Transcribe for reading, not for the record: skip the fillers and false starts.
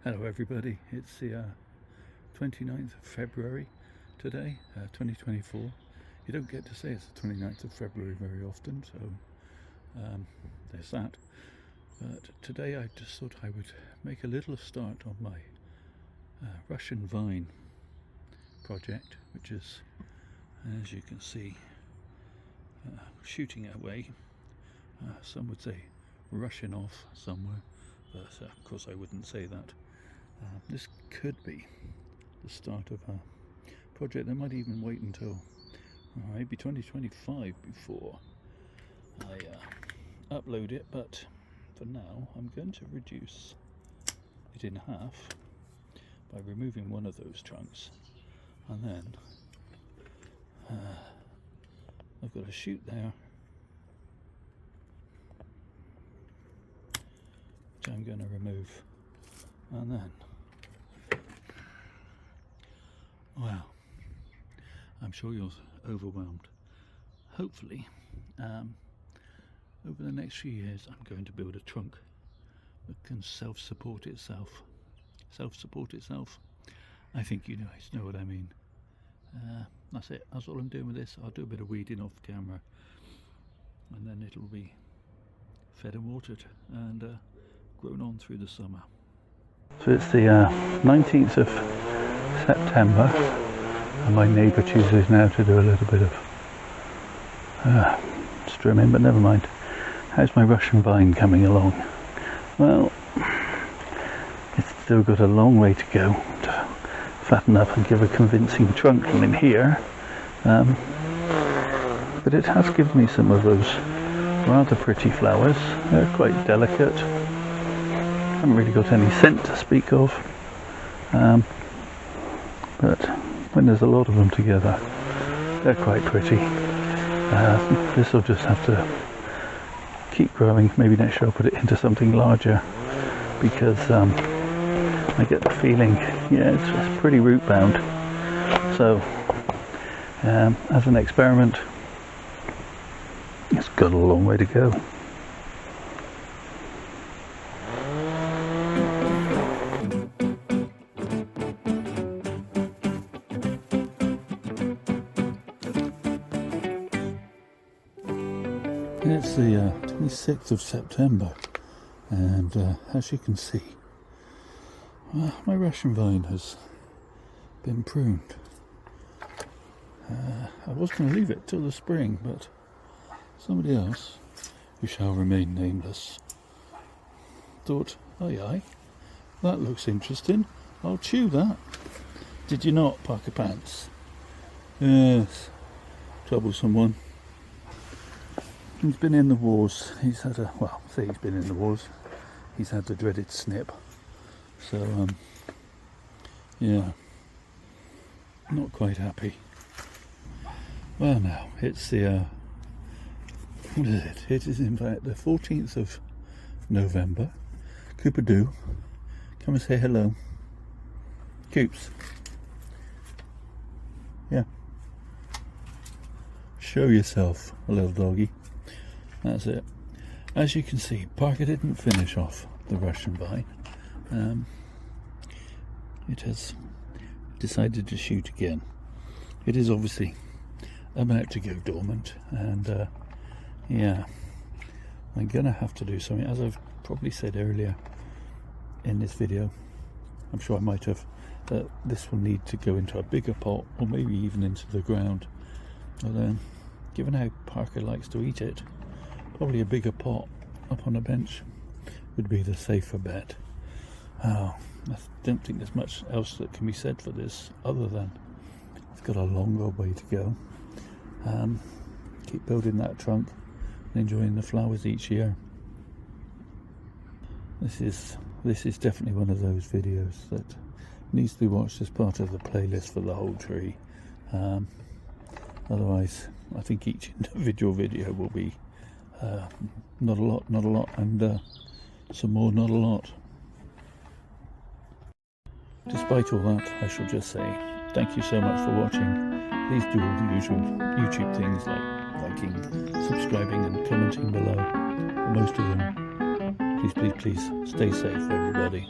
Hello everybody, it's the 29th of February today, 2024. You don't get to say it's the 29th of February very often, so there's that. But today I just thought I would make a little start on my Russian vine project, which is, as you can see, shooting away. Some would say rushing off somewhere, but of course I wouldn't say that. This could be the start of a project that might even wait until maybe 2025 before I upload it, but for now I'm going to reduce it in half by removing one of those trunks, and then I've got a shoot there which I'm going to remove, and then well, I'm sure you're overwhelmed. Hopefully over the next few years I'm going to build a trunk that can self-support itself. I think you guys know what I mean. That's it, that's all I'm doing with this. I'll do a bit of weeding off camera, and then it'll be fed and watered and grown on through the summer. So it's the 19th of September, and my neighbour chooses now to do a little bit of trimming, but never mind. How's my Russian vine coming along? Well, it's still got a long way to go to flatten up and give a convincing trunk in here, but it has given me some of those rather pretty flowers. They're quite delicate, haven't really got any scent to speak of, but when there's a lot of them together they're quite pretty. This will just have to keep growing. Maybe next year I'll put it into something larger, because I get the feeling, it's pretty root bound. So as an experiment, it's got a long way to go. It's the 26th of September, and as you can see, my Russian vine has been pruned. I was going to leave it till the spring, but somebody else, who shall remain nameless, thought, aye, that looks interesting, I'll chew that. Did you not, Parker Pants? Yes, troublesome one. He's been in the wars. He's had he's been in the wars. He's had the dreaded snip. So, yeah, not quite happy. Well, now, it's the, what is it? It is, in fact, the 14th of November. Cooper-doo, come and say hello. Coops. Yeah. Show yourself, a little doggy. That's it. As you can see, Parker didn't finish off the Russian vine. It has decided to shoot again. It is obviously about to go dormant, and yeah, I'm gonna have to do something. As I've probably said earlier in this video, I'm sure I might have, that this will need to go into a bigger pot, or maybe even into the ground. But given how Parker likes to eat it, probably a bigger pot up on a bench would be the safer bet. I don't think there's much else that can be said for this, other than it's got a longer way to go. Keep building that trunk and enjoying the flowers each year. This is definitely one of those videos that needs to be watched as part of the playlist for the whole tree. Otherwise, I think each individual video will be not a lot, and some more not a lot. Despite all that, I shall just say thank you so much for watching. Please do all the usual YouTube things like liking, subscribing and commenting below. But most of them, please stay safe, everybody.